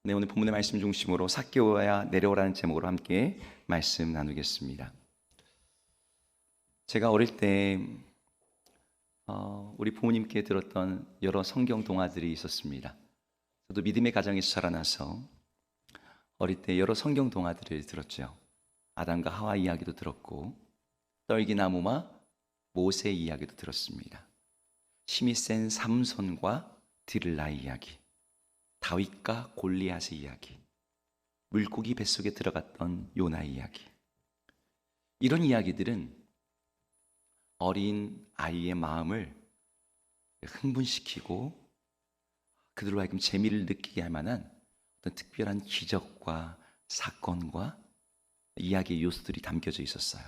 네, 오늘 본문의 말씀 중심으로 삭개오야 내려오라는 제목으로 함께 말씀 나누겠습니다. 제가 어릴 때 우리 부모님께 들었던 여러 성경 동화들이 있었습니다. 저도 믿음의 가정에서 자라나서 어릴 때 여러 성경 동화들을 들었죠. 아담과 하와 이야기도 들었고 떨기나무와 모세 이야기도 들었습니다. 힘이 센 삼손과 드릴라 이야기, 다윗과 골리앗의 이야기, 물고기 뱃속에 들어갔던 요나 이야기. 이런 이야기들은 어린 아이의 마음을 흥분시키고 그들로 하여금 재미를 느끼게 할 만한 어떤 특별한 기적과 사건과 이야기의 요소들이 담겨져 있었어요.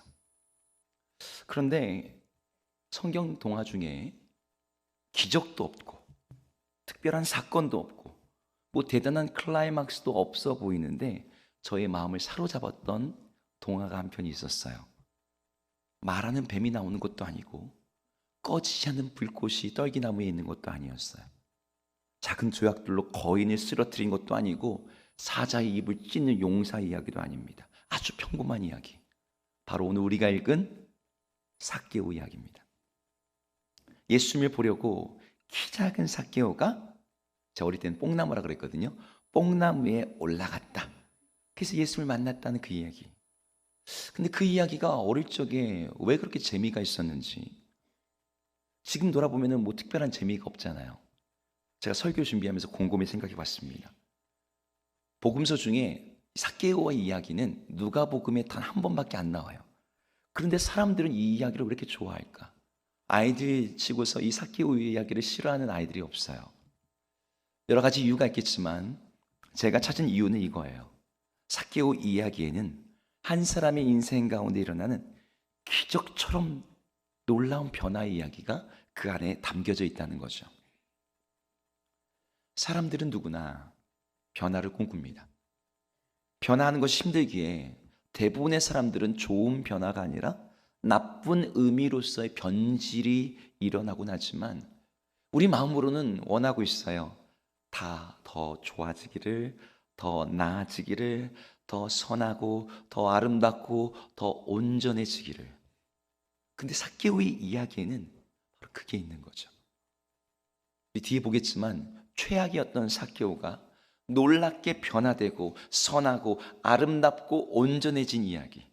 그런데 성경 동화 중에 기적도 없고 특별한 사건도 없고 뭐 대단한 클라이막스도 없어 보이는데 저의 마음을 사로잡았던 동화가 한 편이 있었어요. 말하는 뱀이 나오는 것도 아니고 꺼지지 않는 불꽃이 떨기나무에 있는 것도 아니었어요. 작은 조약들로 거인을 쓰러뜨린 것도 아니고 사자의 입을 찢는 용사 이야기도 아닙니다. 아주 평범한 이야기, 바로 오늘 우리가 읽은 삭개오 이야기입니다. 예수님을 보려고 키 작은 삭개오가, 제가 어릴 때는 뽕나무라 그랬거든요. 뽕나무에 올라갔다. 그래서 예수님을 만났다는 그 이야기. 근데 그 이야기가 어릴 적에 왜 그렇게 재미가 있었는지 지금 돌아보면 뭐 특별한 재미가 없잖아요. 제가 설교 준비하면서 곰곰이 생각해 봤습니다. 복음서 중에 삭개오의 이야기는 누가복음에 단 한 번밖에 안 나와요. 그런데 사람들은 이 이야기를 왜 이렇게 좋아할까? 아이들 치고서 이 삭개오의 이야기를 싫어하는 아이들이 없어요. 여러 가지 이유가 있겠지만 제가 찾은 이유는 이거예요. 삭개오 이야기에는 한 사람의 인생 가운데 일어나는 기적처럼 놀라운 변화의 이야기가 그 안에 담겨져 있다는 거죠. 사람들은 누구나 변화를 꿈꿉니다. 변화하는 것이 힘들기에 대부분의 사람들은 좋은 변화가 아니라 나쁜 의미로서의 변질이 일어나곤 하지만 우리 마음으로는 원하고 있어요. 다 더 좋아지기를, 더 나아지기를, 더 선하고 더 아름답고 더 온전해지기를. 근데 삭개오의 이야기에는 바로 그게 있는 거죠. 뒤에 보겠지만 최악이었던 삭개오가 놀랍게 변화되고 선하고 아름답고 온전해진 이야기.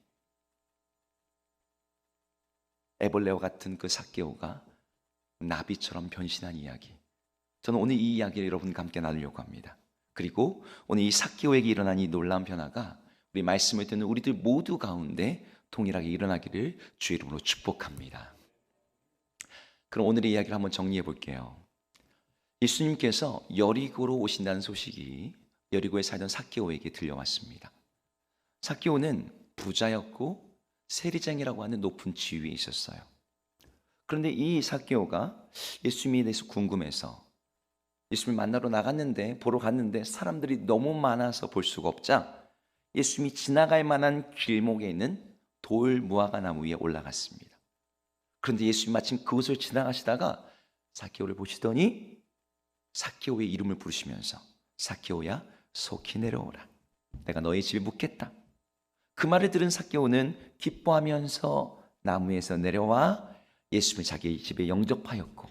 애벌레와 같은 그 삭개오가 나비처럼 변신한 이야기. 저는 오늘 이 이야기를 여러분과 함께 나누려고 합니다. 그리고 오늘 이 삭개오에게 일어난 이 놀라운 변화가 우리 말씀을 듣는 우리들 모두 가운데 동일하게 일어나기를 주의 이름으로 축복합니다. 그럼 오늘의 이야기를 한번 정리해 볼게요. 예수님께서 여리고로 오신다는 소식이 여리고에 살던 삭개오에게 들려왔습니다. 삭개오는 부자였고 세리장이라고 하는 높은 지위에 있었어요. 그런데 이 삭개오가 예수님에 대해서 궁금해서 예수님을 만나러 나갔는데, 보러 갔는데 사람들이 너무 많아서 볼 수가 없자 예수님이 지나갈 만한 길목에 있는 돌 무화과 나무 위에 올라갔습니다. 그런데 예수님 마침 그곳을 지나가시다가 삭개오를 보시더니 삭개오의 이름을 부르시면서 삭개오야 속히 내려오라, 내가 너의 집에 묵겠다. 그 말을 들은 삭개오는 기뻐하면서 나무에서 내려와 예수님을 자기 집에 영접하였고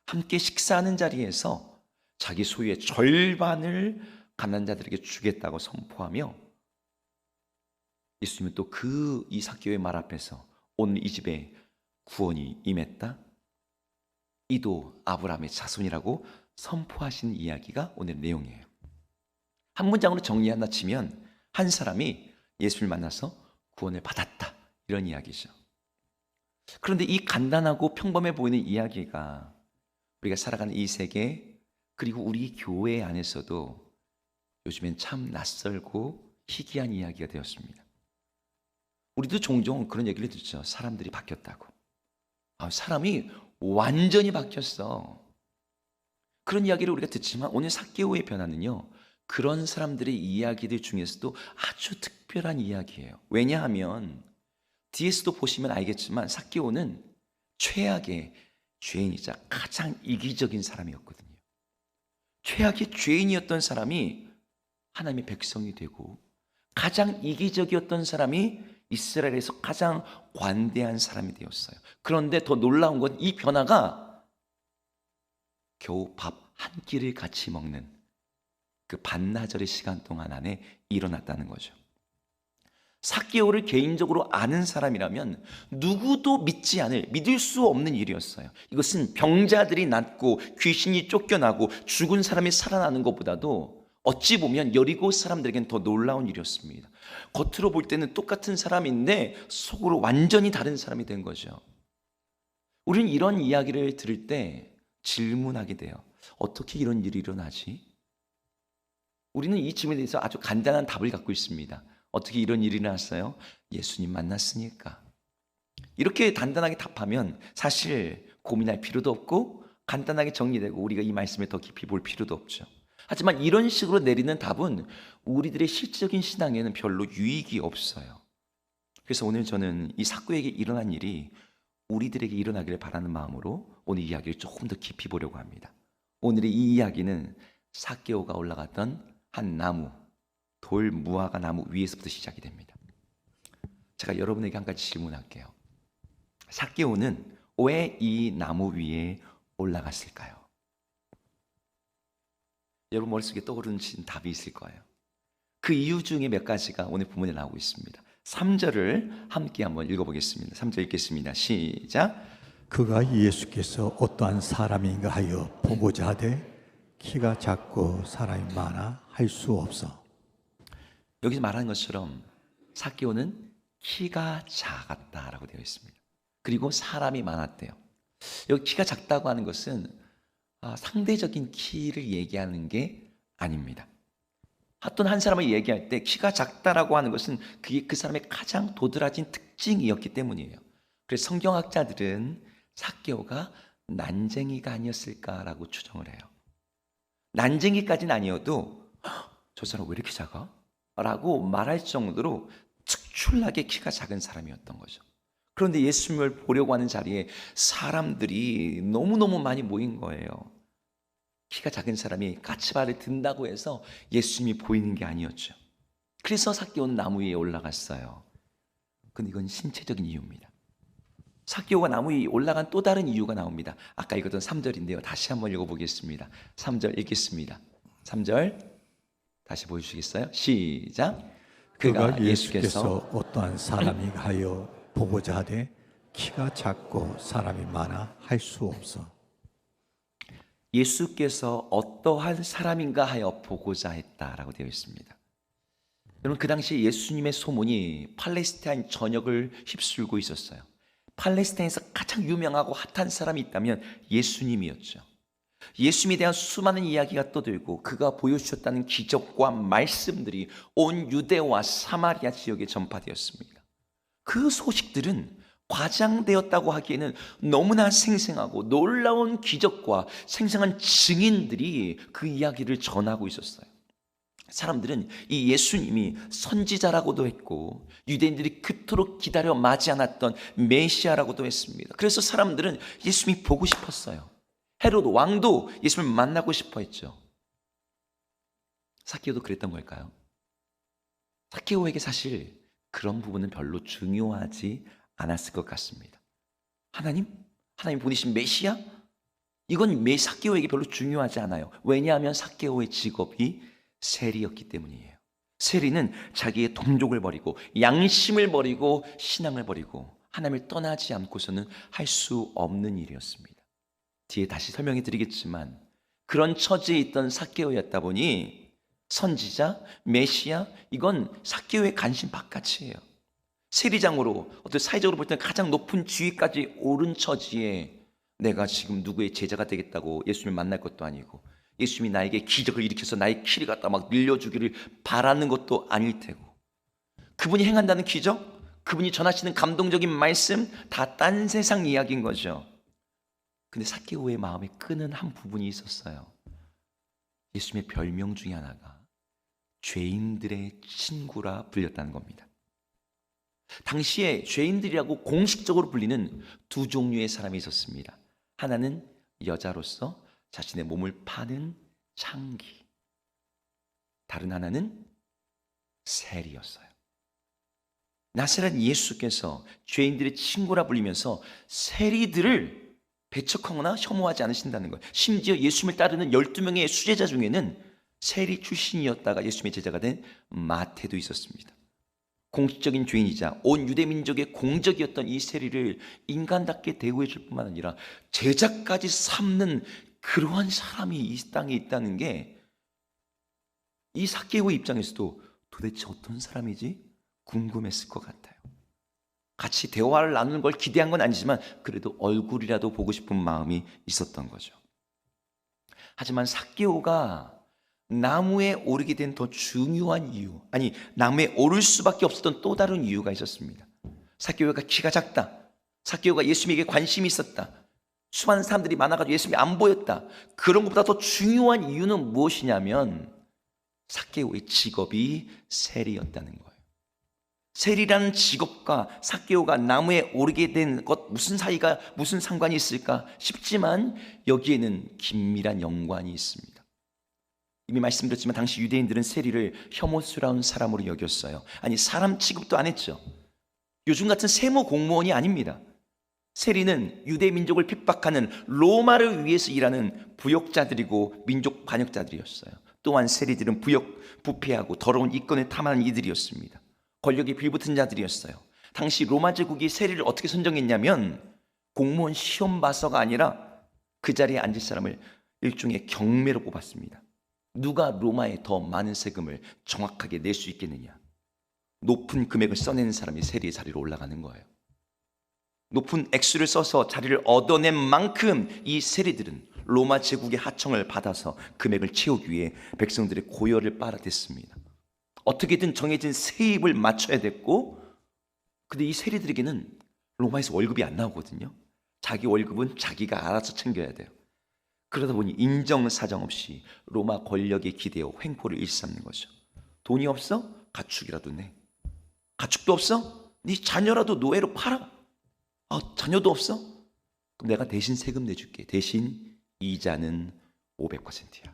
함께 식사하는 자리에서 자기 소유의 절반을 가난한 자들에게 주겠다고 선포하며 예수님은 또 이 삭개오의 말 앞에서 오늘 이 집에 구원이 임했다, 이도 아브라함의 자손이라고 선포하신 이야기가 오늘 내용이에요. 한 문장으로 정리 하나 치면 한 사람이 예수를 만나서 구원을 받았다, 이런 이야기죠. 그런데 이 간단하고 평범해 보이는 이야기가 우리가 살아가는 이 세계, 그리고 우리 교회 안에서도 요즘엔 참 낯설고 희귀한 이야기가 되었습니다. 우리도 종종 그런 얘기를 듣죠. 사람들이 바뀌었다고. 사람이 완전히 바뀌었어. 그런 이야기를 우리가 듣지만 오늘 삭개오의 변화는요, 그런 사람들의 이야기들 중에서도 아주 특별한 이야기예요. 왜냐하면 뒤에서도 보시면 알겠지만 삭개오는 최악의 죄인이자 가장 이기적인 사람이었거든요. 최악의 죄인이었던 사람이 하나님의 백성이 되고 가장 이기적이었던 사람이 이스라엘에서 가장 관대한 사람이 되었어요. 그런데 더 놀라운 건 이 변화가 겨우 밥 한 끼를 같이 먹는 그 반나절의 시간 동안 안에 일어났다는 거죠. 삭개오를 개인적으로 아는 사람이라면 누구도 믿을 수 없는 일이었어요. 이것은 병자들이 낫고 귀신이 쫓겨나고 죽은 사람이 살아나는 것보다도 어찌 보면 여리고 사람들에겐 더 놀라운 일이었습니다. 겉으로 볼 때는 똑같은 사람인데 속으로 완전히 다른 사람이 된 거죠. 우리는 이런 이야기를 들을 때 질문하게 돼요. 어떻게 이런 일이 일어나지? 우리는 이 질문에 대해서 아주 간단한 답을 갖고 있습니다. 어떻게 이런 일이 일어났어요? 예수님 만났으니까. 이렇게 단단하게 답하면 사실 고민할 필요도 없고 간단하게 정리되고 우리가 이 말씀에 더 깊이 볼 필요도 없죠. 하지만 이런 식으로 내리는 답은 우리들의 실질적인 신앙에는 별로 유익이 없어요. 그래서 오늘 저는 이 삭개오에게 일어난 일이 우리들에게 일어나기를 바라는 마음으로 오늘 이야기를 조금 더 깊이 보려고 합니다. 오늘의 이 이야기는 삭개오가 올라갔던 한 나무, 돌 무화과 나무 위에서부터 시작이 됩니다. 제가 여러분에게 한 가지 질문할게요. 삭개오는 왜 이 나무 위에 올라갔을까요? 여러분 머릿속에 떠오르는 답이 있을 거예요. 그 이유 중에 몇 가지가 오늘 본문에 나오고 있습니다. 3절을 함께 한번 읽어보겠습니다. 3절 읽겠습니다. 시작. 그가 예수께서 어떠한 사람인가 하여 보고자 하되 키가 작고 사람이 많아 할 수 없어. 여기서 말하는 것처럼 삭개오는 키가 작았다라고 되어 있습니다. 그리고 사람이 많았대요. 여기 키가 작다고 하는 것은 상대적인 키를 얘기하는 게 아닙니다. 어떤 한 사람을 얘기할 때 키가 작다라고 하는 것은 그게 그 사람의 가장 도드라진 특징이었기 때문이에요. 그래서 성경학자들은 삭개오가 난쟁이가 아니었을까라고 추정을 해요. 난쟁이까지는 아니어도 저 사람 왜 이렇게 작아? 라고 말할 정도로 특출나게 키가 작은 사람이었던 거죠. 그런데 예수님을 보려고 하는 자리에 사람들이 너무너무 많이 모인 거예요. 키가 작은 사람이 까치발을 든다고 해서 예수님이 보이는 게 아니었죠. 그래서 삭개오는 나무 위에 올라갔어요. 근데 이건 신체적인 이유입니다. 삭개오가 나무 위에 올라간 또 다른 이유가 나옵니다. 아까 읽었던 3절인데요. 다시 한번 읽어보겠습니다. 3절 읽겠습니다. 3절 다시 보여주시겠어요? 시작. 그가 예수께서 어떠한 사람인가 하여 보고자 하되 키가 작고 사람이 많아 할 수 없어. 예수께서 어떠한 사람인가 하여 보고자 했다라고 되어 있습니다. 여러분 그 당시 예수님의 소문이 팔레스타인 전역을 휩쓸고 있었어요. 팔레스타인에서 가장 유명하고 핫한 사람이 있다면 예수님이었죠. 예수님에 대한 수많은 이야기가 떠들고 그가 보여주셨다는 기적과 말씀들이 온 유대와 사마리아 지역에 전파되었습니다. 그 소식들은 과장되었다고 하기에는 너무나 생생하고 놀라운 기적과 생생한 증인들이 그 이야기를 전하고 있었어요. 사람들은 이 예수님이 선지자라고도 했고 유대인들이 그토록 기다려 맞이 않았던 메시아라고도 했습니다. 그래서 사람들은 예수님이 보고 싶었어요. 헤롯 왕도 예수님을 만나고 싶어 했죠. 삭개오도 그랬던 걸까요? 삭개오에게 사실 그런 부분은 별로 중요하지 않았을 것 같습니다. 하나님 보내신 메시아? 이건 삭개오에게 별로 중요하지 않아요. 왜냐하면 삭개오의 직업이 세리였기 때문이에요. 세리는 자기의 동족을 버리고 양심을 버리고 신앙을 버리고 하나님을 떠나지 않고서는 할 수 없는 일이었습니다. 뒤에 다시 설명해 드리겠지만 그런 처지에 있던 삭개오였다 보니 선지자, 메시아 이건 삭개오의 관심 바깥이에요. 세리장으로 어떤 사회적으로 볼 때는 가장 높은 지위까지 오른 처지에 내가 지금 누구의 제자가 되겠다고 예수님을 만날 것도 아니고 예수님이 나에게 기적을 일으켜서 나의 키를 갖다 막 늘려주기를 바라는 것도 아닐 테고 그분이 행한다는 기적, 그분이 전하시는 감동적인 말씀 다 딴 세상 이야기인 거죠. 근데 삭개오의 마음에 끄는 한 부분이 있었어요. 예수님의 별명 중에 하나가 죄인들의 친구라 불렸다는 겁니다. 당시에 죄인들이라고 공식적으로 불리는 두 종류의 사람이 있었습니다. 하나는 여자로서 자신의 몸을 파는 창기, 다른 하나는 세리였어요. 나사렛 예수께서 죄인들의 친구라 불리면서 세리들을 배척하거나 혐오하지 않으신다는 거예요. 심지어 예수님을 따르는 12명의 수제자 중에는 세리 출신이었다가 예수님의 제자가 된 마태도 있었습니다. 공식적인 죄인이자 온 유대 민족의 공적이었던 이 세리를 인간답게 대우해 줄 뿐만 아니라 제자까지 삼는 그러한 사람이 이 땅에 있다는 게 이 삭개오의 입장에서도 도대체 어떤 사람이지? 궁금했을 것 같아요. 같이 대화를 나누는 걸 기대한 건 아니지만 그래도 얼굴이라도 보고 싶은 마음이 있었던 거죠. 하지만 삭개오가 나무에 오르게 된 더 중요한 이유, 아니 나무에 오를 수밖에 없었던 또 다른 이유가 있었습니다. 삭개오가 키가 작다, 삭개오가 예수님에게 관심이 있었다, 수많은 사람들이 많아가지고 예수님이 안 보였다. 그런 것보다 더 중요한 이유는 무엇이냐면 삭개오의 직업이 세리였다는 거예요. 세리라는 직업과 삭개오가 나무에 오르게 된 것 무슨 상관이 있을까 싶지만 여기에는 긴밀한 연관이 있습니다. 이미 말씀드렸지만 당시 유대인들은 세리를 혐오스러운 사람으로 여겼어요. 아니 사람 취급도 안 했죠. 요즘 같은 세무 공무원이 아닙니다. 세리는 유대 민족을 핍박하는 로마를 위해서 일하는 부역자들이고 민족 반역자들이었어요. 또한 세리들은 부패하고 더러운 이권을 탐하는 이들이었습니다. 권력에 빌붙은 자들이었어요. 당시 로마 제국이 세리를 어떻게 선정했냐면 공무원 시험 봐서가 아니라 그 자리에 앉을 사람을 일종의 경매로 뽑았습니다. 누가 로마에 더 많은 세금을 정확하게 낼 수 있겠느냐. 높은 금액을 써내는 사람이 세리의 자리로 올라가는 거예요. 높은 액수를 써서 자리를 얻어낸 만큼 이 세리들은 로마 제국의 하청을 받아서 금액을 채우기 위해 백성들의 고열을 빨아댔습니다. 어떻게든 정해진 세입을 맞춰야 됐고, 근데 이 세리들에게는 로마에서 월급이 안 나오거든요. 자기 월급은 자기가 알아서 챙겨야 돼요. 그러다 보니 인정사정 없이 로마 권력에 기대어 횡포를 일삼는 거죠. 돈이 없어? 가축이라도 내. 가축도 없어? 네 자녀라도 노예로 팔아. 자녀도 없어? 그럼 내가 대신 세금 내줄게. 대신 이자는 500%야.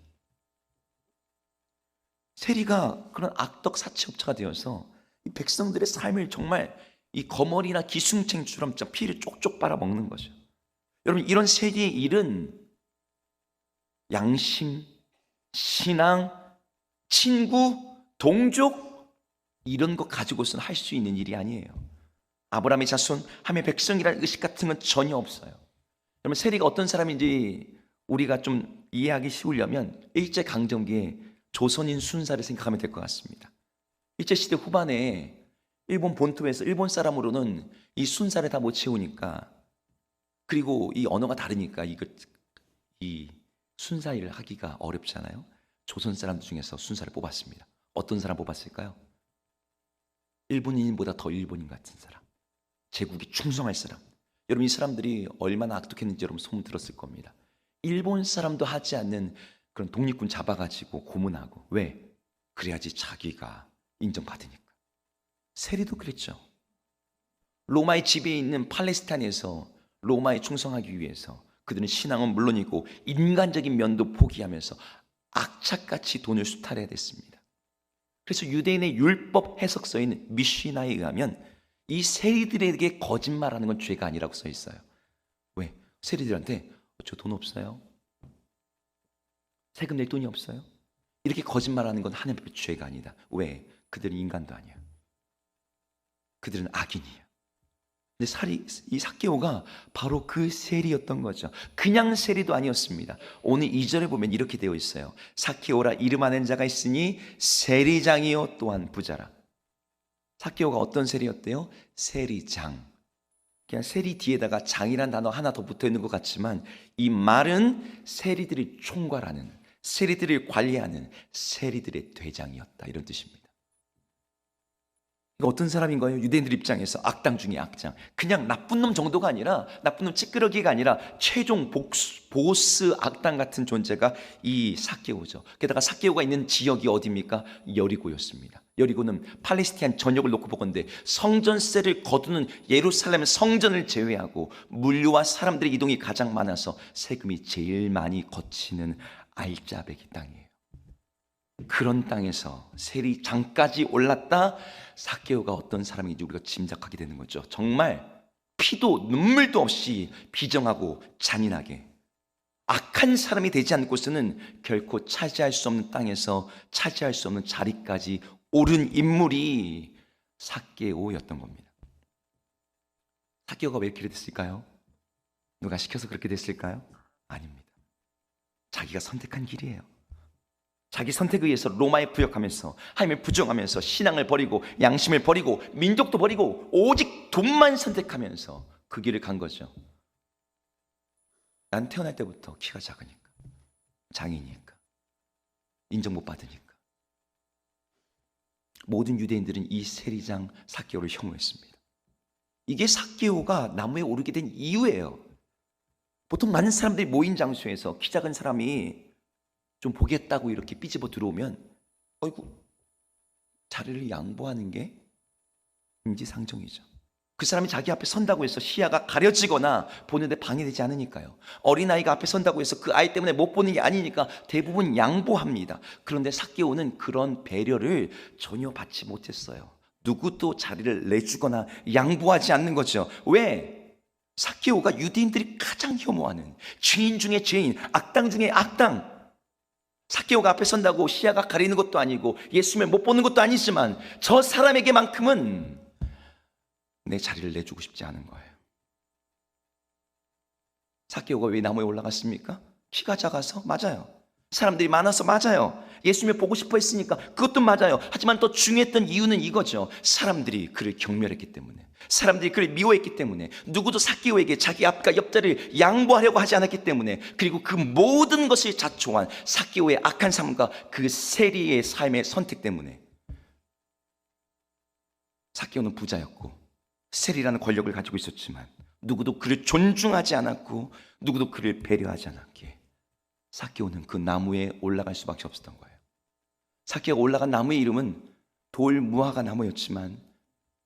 세리가 그런 악덕 사채업자가 되어서 이 백성들의 삶을 정말 이 거머리나 기숭챙처럼 피를 쪽쪽 빨아먹는 거죠. 여러분, 이런 세리의 일은 양심, 신앙, 친구, 동족 이런 거 가지고서는 할 수 있는 일이 아니에요. 아브라함의 자손, 함의 백성이라는 의식 같은 건 전혀 없어요. 여러분, 세리가 어떤 사람인지 우리가 좀 이해하기 쉬우려면 일제강점기에 조선인 순사를 생각하면 될 것 같습니다. 일제시대 후반에 일본 본토에서 일본 사람으로는 이 순사를 다 못 채우니까, 그리고 이 언어가 다르니까 이 순사 일을 하기가 어렵잖아요. 조선 사람들 중에서 순사를 뽑았습니다. 어떤 사람 뽑았을까요? 일본인보다 더 일본인 같은 사람, 제국에 충성할 사람. 여러분, 이 사람들이 얼마나 악독했는지 여러분 소문 들었을 겁니다. 일본 사람도 하지 않는 그런 독립군 잡아가지고 고문하고. 왜? 그래야지 자기가 인정받으니까. 세리도 그랬죠. 로마의 지배에 있는 팔레스타인에서 로마에 충성하기 위해서 그들은 신앙은 물론이고 인간적인 면도 포기하면서 악착같이 돈을 수탈해야 됐습니다. 그래서 유대인의 율법 해석서인 미시나에 의하면 이 세리들에게 거짓말하는 건 죄가 아니라고 써 있어요. 왜? 세리들한테 저 돈 없어요? 세금 낼 돈이 없어요? 이렇게 거짓말하는 건 하나님 앞에 죄가 아니다. 왜? 그들은 인간도 아니야. 그들은 악인이야. 근데 이 삭개오가 바로 그 세리였던 거죠. 그냥 세리도 아니었습니다. 오늘 2절에 보면 이렇게 되어 있어요. 삭개오라 이름하는 자가 있으니 세리장이요 또한 부자라. 삭개오가 어떤 세리였대요? 세리장. 그냥 세리 뒤에다가 장이란 단어 하나 더 붙어 있는 것 같지만 이 말은 세리들이 총괄하는, 세리들을 관리하는 세리들의 대장이었다, 이런 뜻입니다. 이거 어떤 사람인가요? 유대인들 입장에서 악당 중에 악당. 그냥 나쁜 놈 정도가 아니라, 나쁜 놈 찌끄러기가 아니라 최종 보스 악당 같은 존재가 이 삭개오죠. 게다가 삭개오가 있는 지역이 어디입니까? 여리고였습니다. 여리고는 팔레스타인 전역을 놓고 보건대 성전세를 거두는 예루살렘 성전을 제외하고 물류와 사람들의 이동이 가장 많아서 세금이 제일 많이 거치는 알짜배기 땅이에요. 그런 땅에서 세리장까지 올랐다. 삭개오가 어떤 사람인지 우리가 짐작하게 되는 거죠. 정말 피도 눈물도 없이 비정하고 잔인하게 악한 사람이 되지 않고서는 결코 차지할 수 없는 땅에서 차지할 수 없는 자리까지 오른 인물이 삭개오였던 겁니다. 삭개오가 왜 이렇게 됐을까요? 누가 시켜서 그렇게 됐을까요? 아닙니다. 자기가 선택한 길이에요. 자기 선택에 의해서 로마에 부역하면서 하나님을 부정하면서 신앙을 버리고 양심을 버리고 민족도 버리고 오직 돈만 선택하면서 그 길을 간 거죠. 난 태어날 때부터 키가 작으니까, 장애니까, 인정 못 받으니까. 모든 유대인들은 이 세리장 삭개오를 혐오했습니다. 이게 삭개오가 나무에 오르게 된 이유예요. 보통 많은 사람들이 모인 장소에서 키 작은 사람이 좀 보겠다고 이렇게 삐집어 들어오면 어이구, 자리를 양보하는 게 인지상정이죠. 그 사람이 자기 앞에 선다고 해서 시야가 가려지거나 보는데 방해되지 않으니까요. 어린아이가 앞에 선다고 해서 그 아이 때문에 못 보는 게 아니니까 대부분 양보합니다. 그런데 삭개오는 그런 배려를 전혀 받지 못했어요. 누구도 자리를 내주거나 양보하지 않는 거죠. 왜? 삭개오가 유대인들이 가장 혐오하는 죄인 중에 죄인, 악당 중에 악당. 삭개오가 앞에 선다고 시야가 가리는 것도 아니고 예수님을 못 보는 것도 아니지만 저 사람에게만큼은 내 자리를 내주고 싶지 않은 거예요. 삭개오가 왜 나무에 올라갔습니까? 키가 작아서? 맞아요. 사람들이 많아서? 맞아요. 예수님을 보고 싶어 했으니까 그것도 맞아요. 하지만 더 중요했던 이유는 이거죠. 사람들이 그를 경멸했기 때문에, 사람들이 그를 미워했기 때문에, 누구도 삭개오에게 자기 앞과 옆자리를 양보하려고 하지 않았기 때문에, 그리고 그 모든 것을 자초한 삭개오의 악한 삶과 그 세리의 삶의 선택 때문에. 삭개오는 부자였고 세리라는 권력을 가지고 있었지만 누구도 그를 존중하지 않았고 누구도 그를 배려하지 않았기에 삭개오는 그 나무에 올라갈 수밖에 없었던 거예요. 삭개오가 올라간 나무의 이름은 돌무화과 나무였지만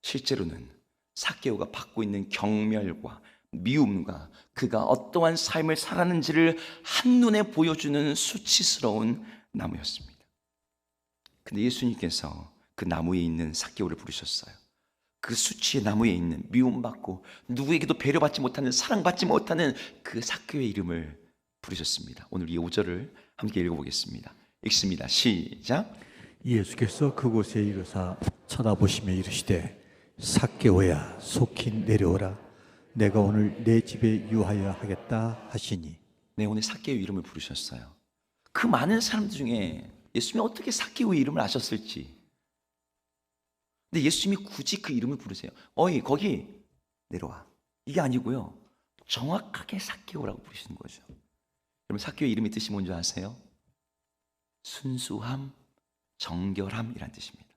실제로는 삭개오가 받고 있는 경멸과 미움과 그가 어떠한 삶을 살았는지를 한눈에 보여주는 수치스러운 나무였습니다. 근데 예수님께서 그 나무에 있는 삭개오를 부르셨어요. 그 수치의 나무에 있는 미움받고 누구에게도 배려받지 못하는, 사랑받지 못하는 그 삭개오의 이름을 부르셨습니다. 오늘 이 5절을 함께 읽어보겠습니다. 읽습니다. 시작. 예수께서 그곳에 이르사 쳐다보시며 이르시되 삭개오야 속히 내려오라 내가 오늘 내 집에 유하여 하겠다 하시니. 네, 오늘 삭개오의 이름을 부르셨어요. 그 많은 사람들 중에 예수님이 어떻게 삭개오의 이름을 아셨을지. 근데 예수님이 굳이 그 이름을 부르세요. 어이 거기 내려와. 이게 아니고요. 정확하게 삭개오라고 부르시는 거죠. 여러분 삭개오의 이름의 뜻이 뭔지 아세요? 순수함, 정결함이란 뜻입니다.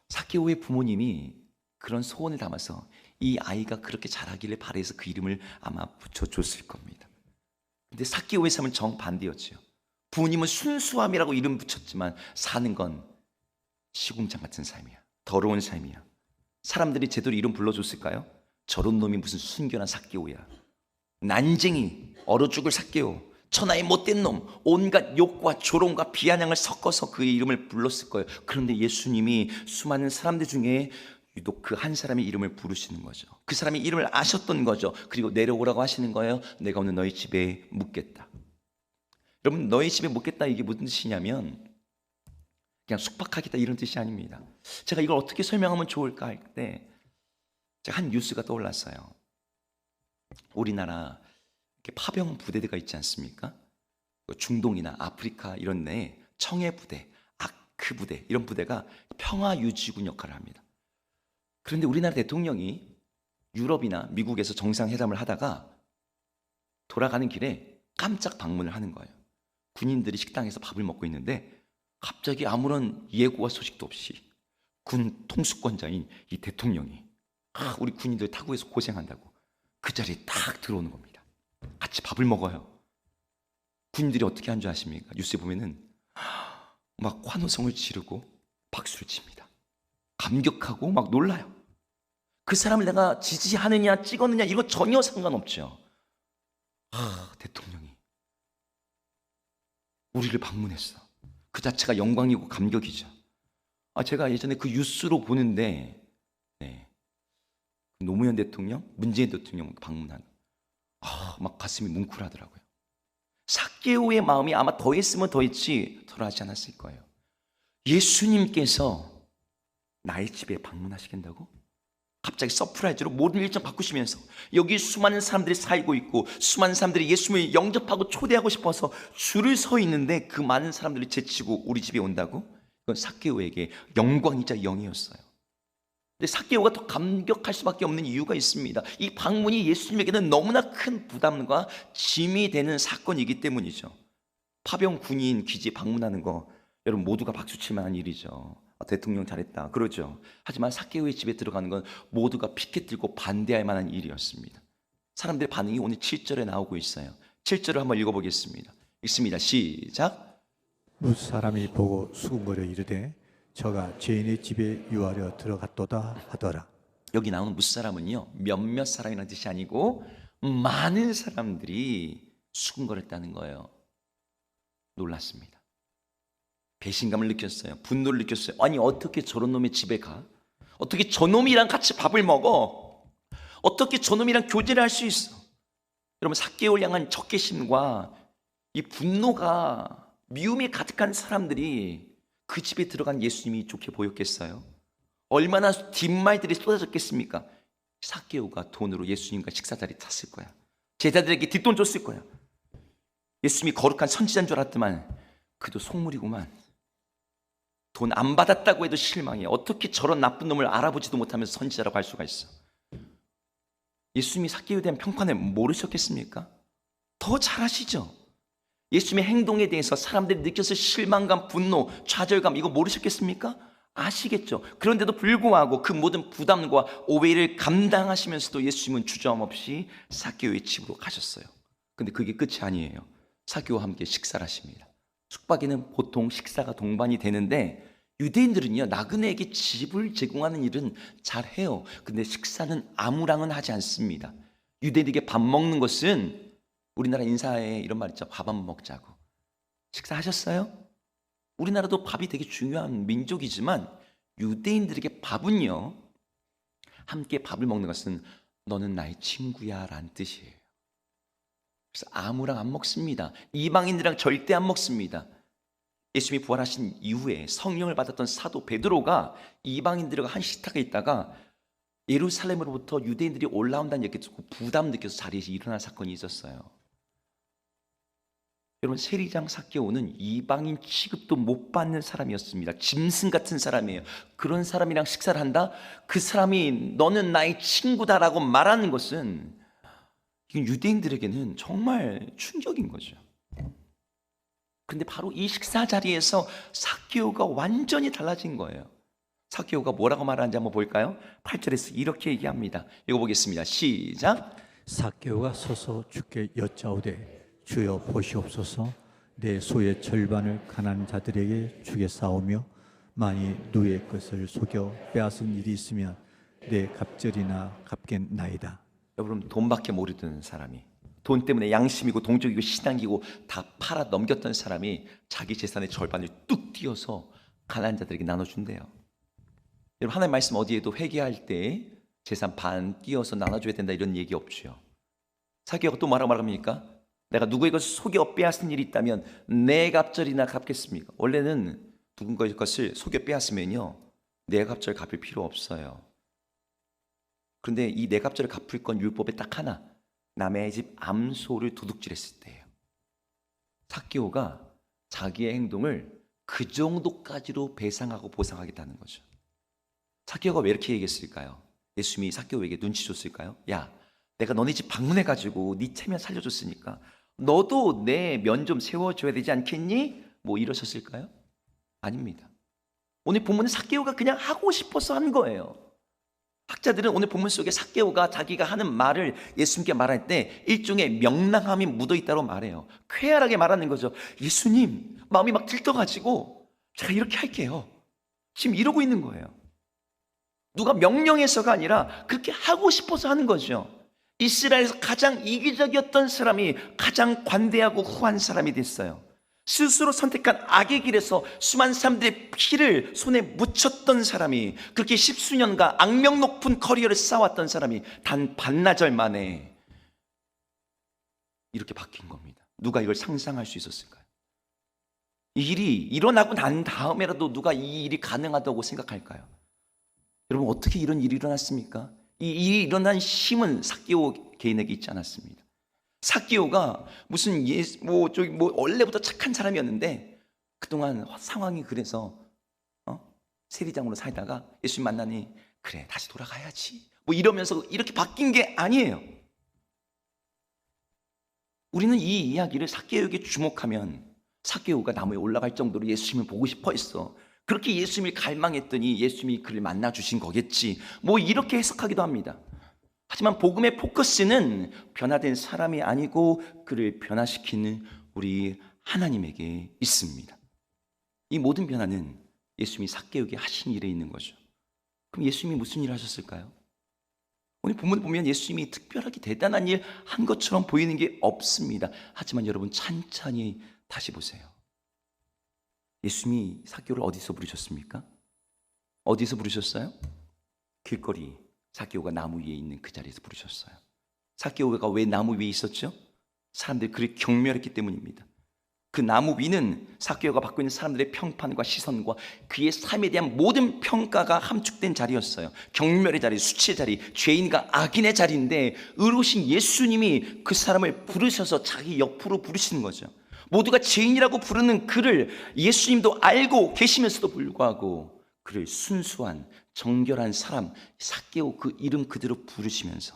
삭개오의 부모님이 그런 소원을 담아서 이 아이가 그렇게 자라기를 바라서 그 이름을 아마 붙여줬을 겁니다. 근데 삭개오의 삶은 정반대였죠. 부모님은 순수함이라고 이름 붙였지만 사는 건 시궁창 같은 삶이야. 더러운 삶이야. 사람들이 제대로 이름 불러줬을까요? 저런 놈이 무슨 순결한 삭개오야. 난쟁이, 얼어 죽을 삭개오, 천하의 못된 놈, 온갖 욕과 조롱과 비아냥을 섞어서 그의 이름을 불렀을 거예요. 그런데 예수님이 수많은 사람들 중에 유독 그 한 사람의 이름을 부르시는 거죠. 그 사람의 이름을 아셨던 거죠. 그리고 내려오라고 하시는 거예요. 내가 오늘 너희 집에 묵겠다. 여러분 너희 집에 묵겠다 이게 무슨 뜻이냐면 그냥 숙박하겠다 이런 뜻이 아닙니다. 제가 이걸 어떻게 설명하면 좋을까 할 때 제가 한 뉴스가 떠올랐어요. 우리나라 이렇게 파병 부대가 있지 않습니까? 중동이나 아프리카 이런 데에 청해 부대, 아크 부대 이런 부대가 평화 유지군 역할을 합니다. 그런데 우리나라 대통령이 유럽이나 미국에서 정상회담을 하다가 돌아가는 길에 깜짝 방문을 하는 거예요. 군인들이 식당에서 밥을 먹고 있는데 갑자기 아무런 예고와 소식도 없이 군 통수권자인 이 대통령이 우리 군인들 타국에서 고생한다고 그 자리에 딱 들어오는 겁니다. 같이 밥을 먹어요. 군인들이 어떻게 한 줄 아십니까? 뉴스에 보면은 막 환호성을 지르고 박수를 칩니다. 감격하고 막 놀라요. 그 사람을 내가 지지하느냐 찍었느냐 이거 전혀 상관없죠. 대통령이 우리를 방문했어. 그 자체가 영광이고 감격이죠. 제가 예전에 그 뉴스로 보는데, 네, 노무현 대통령, 문재인 대통령 방문한, 막 가슴이 뭉클하더라고요. 삭개오의 마음이 아마 더했으면 더했지 덜하지 않았을 거예요. 예수님께서 나의 집에 방문하시겠다고? 갑자기 서프라이즈로 모든 일정 바꾸시면서 여기 수많은 사람들이 살고 있고 수많은 사람들이 예수님을 영접하고 초대하고 싶어서 줄을 서 있는데 그 많은 사람들이 제치고 우리 집에 온다고? 그건 삭개오에게 영광이자 영이었어요. 근데 삭개오가 더 감격할 수밖에 없는 이유가 있습니다. 이 방문이 예수님에게는 너무나 큰 부담과 짐이 되는 사건이기 때문이죠. 파병 군인 기지 방문하는 거 여러분 모두가 박수칠 만한 일이죠. 대통령 잘했다 그러죠. 하지만 삭개오의 집에 들어가는 건 모두가 피켓 들고 반대할 만한 일이었습니다. 사람들의 반응이 오늘 7절에 나오고 있어요. 7절을 한번 읽어보겠습니다. 읽습니다. 시작. 무사람이 보고 수군거려 이르되 저가 죄인의 집에 유하려 들어갔도다 하더라. 여기 나오는 무사람은요 몇몇 사람이라는 뜻이 아니고 많은 사람들이 수군거렸다는 거예요. 놀랐습니다. 배신감을 느꼈어요. 분노를 느꼈어요. 아니 어떻게 저런 놈의 집에 가? 어떻게 저놈이랑 같이 밥을 먹어? 어떻게 저놈이랑 교제를 할 수 있어? 여러분 삭개오를 향한 적개심과 이 분노가 미움이 가득한 사람들이 그 집에 들어간 예수님이 좋게 보였겠어요? 얼마나 뒷말들이 쏟아졌겠습니까? 삭개오가 돈으로 예수님과 식사 자리 탔을 거야. 제자들에게 뒷돈 줬을 거야. 예수님이 거룩한 선지자인 줄 알았더만 그도 속물이구만. 돈 안 받았다고 해도 실망해. 어떻게 저런 나쁜 놈을 알아보지도 못하면서 선지자라고 할 수가 있어? 예수님이 삭개오에 대한 평판을 모르셨겠습니까? 더 잘 아시죠? 예수님의 행동에 대해서 사람들이 느꼈을 실망감, 분노, 좌절감 이거 모르셨겠습니까? 아시겠죠? 그런데도 불구하고 그 모든 부담과 오해를 감당하시면서도 예수님은 주저함없이 삭개오의 집으로 가셨어요. 근데 그게 끝이 아니에요. 삭개오와 함께 식사를 하십니다. 숙박에는 보통 식사가 동반이 되는데 유대인들은요 나그네에게 집을 제공하는 일은 잘해요. 근데 식사는 아무랑은 하지 않습니다. 유대인에게 밥 먹는 것은 우리나라 인사에 이런 말 있죠. 밥 한번 먹자고. 식사하셨어요? 우리나라도 밥이 되게 중요한 민족이지만 유대인들에게 밥은요 함께 밥을 먹는 것은 너는 나의 친구야 라는 뜻이에요. 그래서 아무랑 안 먹습니다. 이방인들이랑 절대 안 먹습니다. 예수님이 부활하신 이후에 성령을 받았던 사도 베드로가 이방인들과 한 식탁에 있다가 예루살렘으로부터 유대인들이 올라온다는 얘기 듣고 부담 느껴서 자리에서 일어난 사건이 있었어요. 여러분 세리장 삭개오는 이방인 취급도 못 받는 사람이었습니다. 짐승 같은 사람이에요. 그런 사람이랑 식사를 한다? 그 사람이 너는 나의 친구다라고 말하는 것은 이건 유대인들에게는 정말 충격인 거죠. 그런데 바로 이 식사 자리에서 삭개오가 완전히 달라진 거예요. 삭개오가 뭐라고 말하는지 한번 볼까요? 8절에서 이렇게 얘기합니다. 읽어보겠습니다. 시작. 삭개오가 서서 주께 여짜오되 주여 보시옵소서 내 소의 절반을 가난한 자들에게 주겠사오며 만일 누의 것을 속여 빼앗은 일이 있으면 내 갑절이나 갚겠나이다. 여러분 돈밖에 모르던 사람이 돈 때문에 양심이고 동족이고 신앙이고 다 팔아 넘겼던 사람이 자기 재산의 절반을 뚝 띄어서 가난한 자들에게 나눠준대요. 여러분 하나님 말씀 어디에도 회개할 때 재산 반 띄어서 나눠줘야 된다 이런 얘기 없죠. 삭개오가 또 뭐라고 말합니까? 내가 누구의 것을 속여 빼앗은 일이 있다면 내 갑절이나 갚겠습니까? 원래는 누군가의 것을 속여 빼앗으면요 내 갑절 갚을 필요 없어요. 그런데 이 내 갑절을 갚을 건 율법에 딱 하나, 남의 집 암소를 도둑질했을 때예요. 삭개오가 자기의 행동을 그 정도까지로 배상하고 보상하겠다는 거죠. 삭개오가 왜 이렇게 얘기했을까요? 예수님이 삭개오에게 눈치 줬을까요? 야, 내가 너네 집 방문해가지고 네 체면 살려줬으니까 너도 내 면 좀 세워줘야 되지 않겠니? 뭐 이러셨을까요? 아닙니다. 오늘 본문은 삭개오가 그냥 하고 싶어서 한 거예요. 학자들은 오늘 본문 속에 삭개오가 자기가 하는 말을 예수님께 말할 때 일종의 명랑함이 묻어있다고 말해요. 쾌활하게 말하는 거죠. 예수님 마음이 막 들떠가지고 제가 이렇게 할게요. 지금 이러고 있는 거예요. 누가 명령해서가 아니라 그렇게 하고 싶어서 하는 거죠. 이스라엘에서 가장 이기적이었던 사람이 가장 관대하고 후한 사람이 됐어요. 스스로 선택한 악의 길에서 수많은 사람들의 피를 손에 묻혔던 사람이, 그렇게 십수년간 악명 높은 커리어를 쌓아왔던 사람이 단 반나절 만에 이렇게 바뀐 겁니다. 누가 이걸 상상할 수 있었을까요? 이 일이 일어나고 난 다음에라도 누가 이 일이 가능하다고 생각할까요? 여러분, 어떻게 이런 일이 일어났습니까? 이 일이 일어난 힘은 삭개오 개인에게 있지 않았습니다. 삭개오가 무슨 원래부터 착한 사람이었는데 그동안 상황이 그래서 세리장으로 살다가 예수님 만나니 그래 다시 돌아가야지 이러면서 이렇게 바뀐 게 아니에요. 우리는 이 이야기를 삭개오에게 주목하면 삭개오가 나무에 올라갈 정도로 예수님을 보고 싶어 했어. 그렇게 예수님을 갈망했더니 예수님이 그를 만나 주신 거겠지. 이렇게 해석하기도 합니다. 하지만 복음의 포커스는 변화된 사람이 아니고 그를 변화시키는 우리 하나님에게 있습니다. 이 모든 변화는 예수님이 삭개오에게 하신 일에 있는 거죠. 그럼 예수님이 무슨 일을 하셨을까요? 오늘 본문을 보면 예수님이 특별하게 대단한 일 한 것처럼 보이는 게 없습니다. 하지만 여러분 찬찬히 다시 보세요. 예수님이 삭개오를 어디서 부르셨습니까? 어디서 부르셨어요? 길거리, 삭개오가 나무 위에 있는 그 자리에서 부르셨어요. 삭개오가 왜 나무 위에 있었죠? 사람들이 그를 경멸했기 때문입니다. 그 나무 위는 삭개오가 받고 있는 사람들의 평판과 시선과 그의 삶에 대한 모든 평가가 함축된 자리였어요. 경멸의 자리, 수치의 자리, 죄인과 악인의 자리인데 의로우신 예수님이 그 사람을 부르셔서 자기 옆으로 부르시는 거죠. 모두가 죄인이라고 부르는 그를 예수님도 알고 계시면서도 불구하고 그를 순수한 정결한 사람 삭개오 그 이름 그대로 부르시면서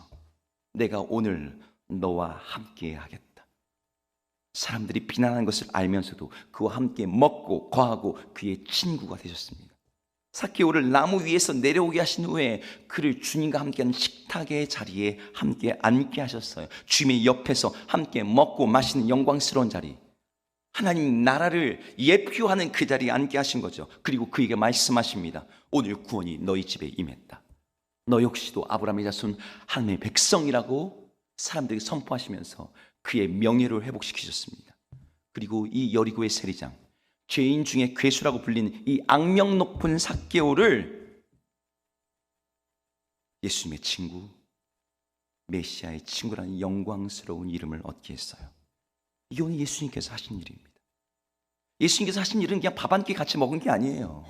내가 오늘 너와 함께 하겠다. 사람들이 비난하는 것을 알면서도 그와 함께 먹고 거하고 그의 친구가 되셨습니다. 삭개오를 나무 위에서 내려오게 하신 후에 그를 주님과 함께하는 식탁의 자리에 함께 앉게 하셨어요. 주님의 옆에서 함께 먹고 마시는 영광스러운 자리, 하나님 나라를 예표하는 그 자리에 앉게 하신 거죠. 그리고 그에게 말씀하십니다. 오늘 구원이 너희 집에 임했다. 너 역시도 아브라함의 자손 하나님의 백성이라고 사람들에게 선포하시면서 그의 명예를 회복시키셨습니다. 그리고 이 여리고의 세리장, 죄인 중에 괴수라고 불리는 이 악명 높은 삭개오를 예수님의 친구, 메시아의 친구라는 영광스러운 이름을 얻게 했어요. 이게 오늘 예수님께서 하신 일입니다. 예수님께서 하신 일은 그냥 밥 한 끼 같이 먹은 게 아니에요.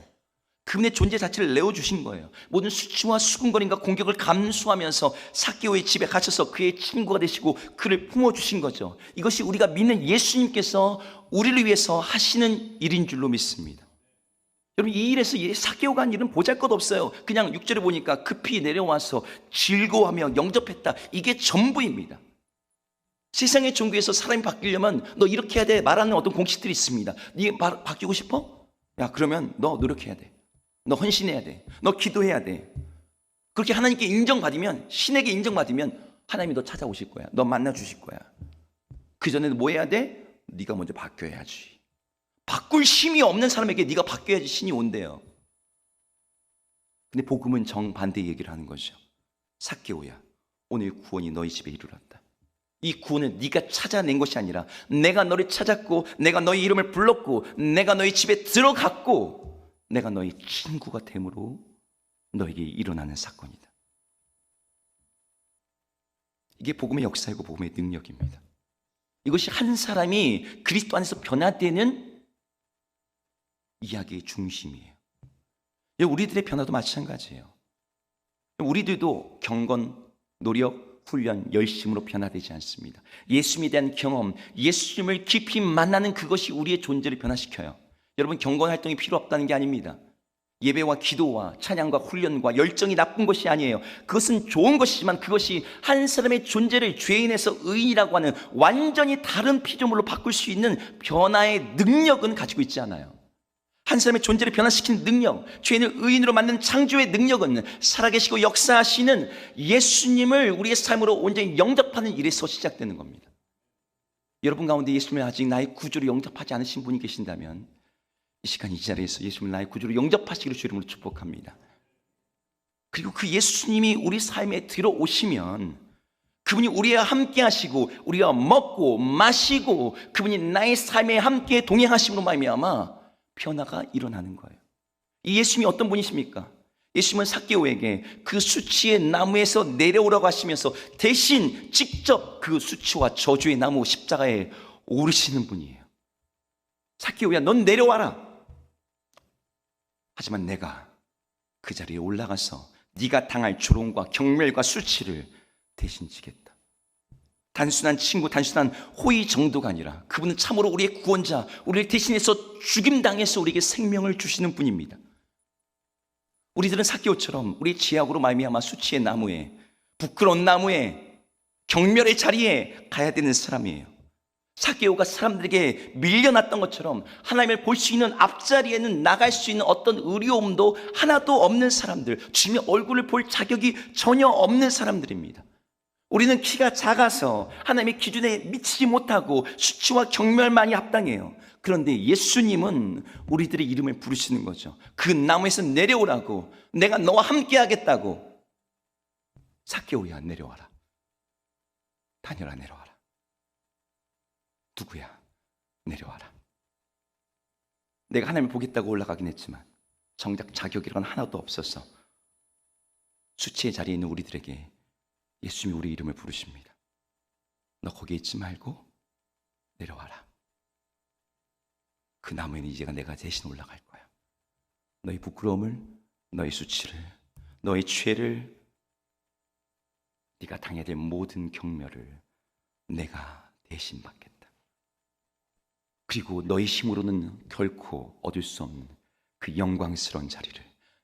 그분의 존재 자체를 내어주신 거예요. 모든 수치와 수군거림과 공격을 감수하면서 삭개오의 집에 가셔서 그의 친구가 되시고 그를 품어주신 거죠. 이것이 우리가 믿는 예수님께서 우리를 위해서 하시는 일인 줄로 믿습니다. 여러분, 이 일에서 삭개오가 한 일은 보잘것없어요. 그냥 6절에 보니까 급히 내려와서 즐거워하며 영접했다. 이게 전부입니다. 세상의 종교에서 사람이 바뀌려면 너 이렇게 해야 돼 말하는 어떤 공식들이 있습니다. 네가 바뀌고 싶어? 야, 그러면 너 노력해야 돼. 너 헌신해야 돼. 너 기도해야 돼. 그렇게 하나님께 인정받으면, 신에게 인정받으면 하나님이 너 찾아오실 거야. 너 만나주실 거야. 그 전에는 뭐 해야 돼? 네가 먼저 바뀌어야지. 바꿀 힘이 없는 사람에게 네가 바뀌어야지 신이 온대요. 근데 복음은 정반대 얘기를 하는 거죠. 삭개오야, 오늘 구원이 너희 집에 이르렀다. 이 구원은 네가 찾아낸 것이 아니라 내가 너를 찾았고 내가 너희 이름을 불렀고 내가 너희 집에 들어갔고 내가 너희 친구가 됨으로 너에게 일어나는 사건이다. 이게 복음의 역사이고 복음의 능력입니다. 이것이 한 사람이 그리스도 안에서 변화되는 이야기의 중심이에요. 우리들의 변화도 마찬가지예요. 우리들도 경건, 노력, 훈련, 열심으로 변화되지 않습니다. 예수님에 대한 경험, 예수님을 깊이 만나는 그것이 우리의 존재를 변화시켜요. 여러분, 경건 활동이 필요 없다는 게 아닙니다. 예배와 기도와 찬양과 훈련과 열정이 나쁜 것이 아니에요. 그것은 좋은 것이지만 그것이 한 사람의 존재를 죄인에서 의인이라고 하는 완전히 다른 피조물로 바꿀 수 있는 변화의 능력은 가지고 있지 않아요. 한 사람의 존재를 변화시키는 능력, 죄인을 의인으로 만드는 창조의 능력은 살아계시고 역사하시는 예수님을 우리의 삶으로 온전히 영접하는 일에서 시작되는 겁니다. 여러분 가운데 예수님을 아직 나의 구주로 영접하지 않으신 분이 계신다면 이 시간 이 자리에서 예수님을 나의 구주로 영접하시기를 주 이름으로 축복합니다. 그리고 그 예수님이 우리 삶에 들어오시면 그분이 우리와 함께 하시고 우리와 먹고 마시고 그분이 나의 삶에 함께 동행하심으로 말미암아 변화가 일어나는 거예요. 이 예수님이 어떤 분이십니까? 예수님은 삭개오에게 그 수치의 나무에서 내려오라고 하시면서 대신 직접 그 수치와 저주의 나무 십자가에 오르시는 분이에요. 삭개오야, 넌 내려와라. 하지만 내가 그 자리에 올라가서 네가 당할 조롱과 경멸과 수치를 대신 지겠다. 단순한 친구, 단순한 호의 정도가 아니라 그분은 참으로 우리의 구원자, 우리를 대신해서 죽임당해서 우리에게 생명을 주시는 분입니다. 우리들은 삭개오처럼 우리의 죄악으로 말미암아 수치의 나무에, 부끄러운 나무에, 경멸의 자리에 가야 되는 사람이에요. 삭개오가 사람들에게 밀려났던 것처럼 하나님을 볼 수 있는 앞자리에는 나갈 수 있는 어떤 의리움도 하나도 없는 사람들, 주님의 얼굴을 볼 자격이 전혀 없는 사람들입니다. 우리는 키가 작아서 하나님의 기준에 미치지 못하고 수치와 경멸만이 합당해요. 그런데 예수님은 우리들의 이름을 부르시는 거죠. 그 나무에서 내려오라고, 내가 너와 함께 하겠다고. 삭개오야, 내려와라. 다니엘아, 내려와라. 누구야? 내려와라. 내가 하나님을 보겠다고 올라가긴 했지만 정작 자격이란 하나도 없어서 수치의 자리에 있는 우리들에게 예수님이 우리 이름을 부르십니다. 너 거기에 있지 말고 내려와라. 그 나무에는 이제가 내가 대신 올라갈 거야. 너의 부끄러움을, 너의 수치를, 너의 죄를, 네가 당해야 될 모든 경멸을 내가 대신 받겠다. 그리고 너의 힘으로는 결코 얻을 수 없는 그 영광스러운 자리를,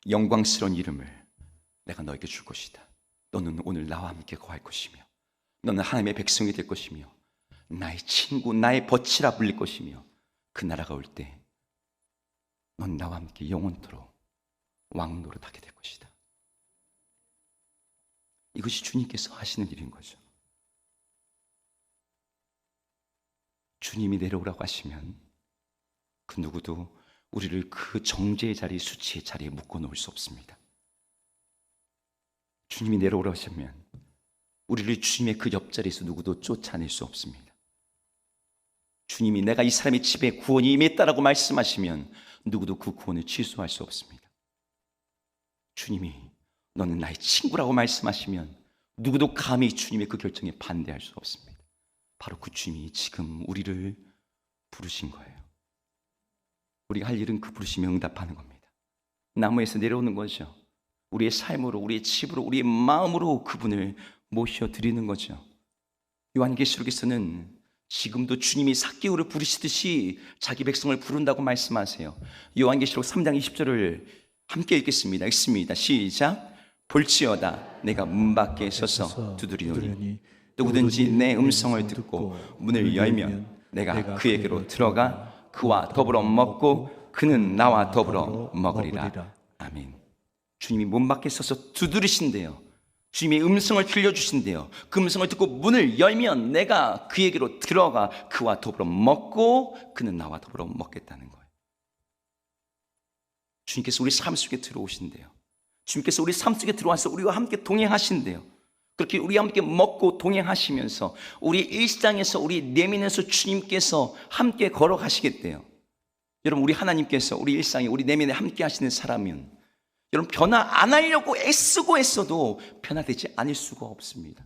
영광스러운 이름을 내가 너에게 줄 것이다. 너는 오늘 나와 함께 거할 것이며, 너는 하나님의 백성이 될 것이며, 나의 친구, 나의 벗이라 불릴 것이며, 그 나라가 올 때 넌 나와 함께 영원토록 왕노릇하게 될 것이다. 이것이 주님께서 하시는 일인 거죠. 주님이 내려오라고 하시면 그 누구도 우리를 그 정죄의 자리, 수치의 자리에 묶어놓을 수 없습니다. 주님이 내려오라고 하시면 우리를 주님의 그 옆자리에서 누구도 쫓아낼 수 없습니다. 주님이 내가 이 사람의 집에 구원이 임했다라고 말씀하시면 누구도 그 구원을 취소할 수 없습니다. 주님이 너는 나의 친구라고 말씀하시면 누구도 감히 주님의 그 결정에 반대할 수 없습니다. 바로 그 주님이 지금 우리를 부르신 거예요. 우리가 할 일은 그 부르심에 응답하는 겁니다. 나무에서 내려오는 거죠. 우리의 삶으로, 우리의 집으로, 우리의 마음으로 그분을 모셔드리는 거죠. 요한계시록에서는 지금도 주님이 삭개오를 부르시듯이 자기 백성을 부른다고 말씀하세요. 요한계시록 3장 20절을 함께 읽겠습니다. 읽습니다. 시작. 볼지어다 내가 문 밖에 서서 두드리노니 누구든지 내 음성을 듣고 문을 열면 내가 그에게로 들어가 그와 더불어 먹고 그는 나와 더불어 먹으리라. 아멘. 주님이 문 밖에 서서 두드리신대요. 주님의 음성을 들려주신대요. 그 음성을 듣고 문을 열면 내가 그에게로 들어가 그와 더불어 먹고 그는 나와 더불어 먹겠다는 거예요. 주님께서 우리 삶 속에 들어오신대요. 주님께서 우리 삶 속에 들어와서 우리와 함께 동행하신대요. 그렇게 우리와 함께 먹고 동행하시면서 우리 일상에서, 우리 내면에서 주님께서 함께 걸어가시겠대요. 여러분, 우리 하나님께서 우리 일상에, 우리 내면에 함께 하시는 사람은 여러분 변화 안 하려고 애쓰고 애써도 변화되지 않을 수가 없습니다.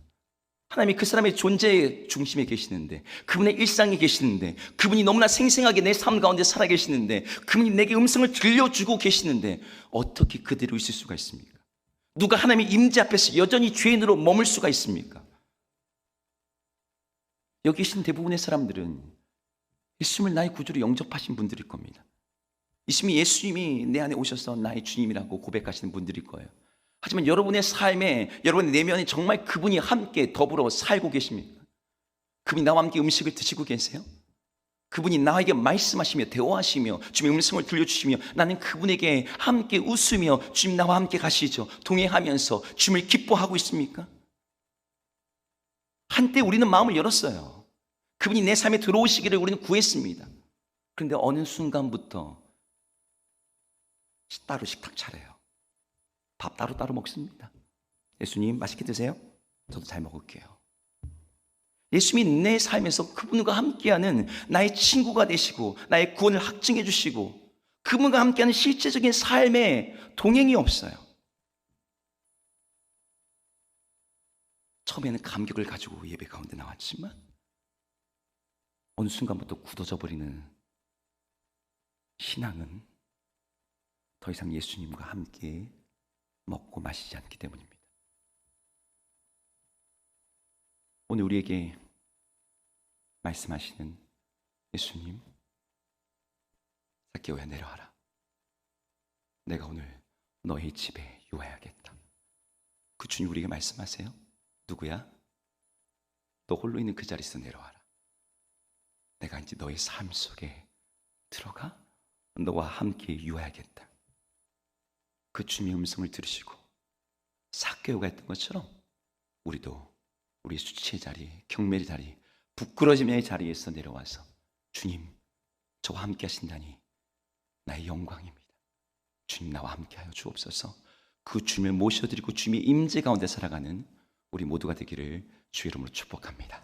하나님이 그 사람의 존재의 중심에 계시는데, 그분의 일상에 계시는데, 그분이 너무나 생생하게 내 삶 가운데 살아계시는데, 그분이 내게 음성을 들려주고 계시는데 어떻게 그대로 있을 수가 있습니까? 누가 하나님의 임재 앞에서 여전히 죄인으로 머물 수가 있습니까? 여기 계신 대부분의 사람들은 예수님을 나의 구주로 영접하신 분들일 겁니다. 예수님이 내 안에 오셔서 나의 주님이라고 고백하시는 분들일 거예요. 하지만 여러분의 삶에, 여러분의 내면에 정말 그분이 함께 더불어 살고 계십니까? 그분이 나와 함께 음식을 드시고 계세요? 그분이 나에게 말씀하시며 대화하시며 주님의 음성을 들려주시며 나는 그분에게 함께 웃으며 주님 나와 함께 가시죠. 동행하면서 주님을 기뻐하고 있습니까? 한때 우리는 마음을 열었어요. 그분이 내 삶에 들어오시기를 우리는 구했습니다. 그런데 어느 순간부터 따로 식탁 차려요. 밥 따로 먹습니다. 예수님 맛있게 드세요. 저도 잘 먹을게요. 예수님이 내 삶에서 그분과 함께하는 나의 친구가 되시고 나의 구원을 확증해 주시고 그분과 함께하는 실제적인 삶의 동행이 없어요. 처음에는 감격을 가지고 예배 가운데 나왔지만 어느 순간부터 굳어져 버리는 신앙은 더 이상 예수님과 함께 먹고 마시지 않기 때문입니다. 오늘 우리에게 말씀하시는 예수님, 삭개오야 내려와라. 내가 오늘 너의 집에 유하야겠다. 그 주님 우리에게 말씀하세요. 누구야? 너 홀로 있는 그 자리에서 내려와라. 내가 이제 너의 삶 속에 들어가 너와 함께 유하야겠다. 그 주님의 음성을 들으시고 삭개오가 했던 것처럼 우리도 우리 수치의 자리, 경멸의 자리, 부끄러짐의 자리에서 내려와서 주님, 저와 함께 하신다니 나의 영광입니다. 주님 나와 함께 하여 주옵소서. 그 주님을 모셔드리고 주님의 임재 가운데 살아가는 우리 모두가 되기를 주의 이름으로 축복합니다.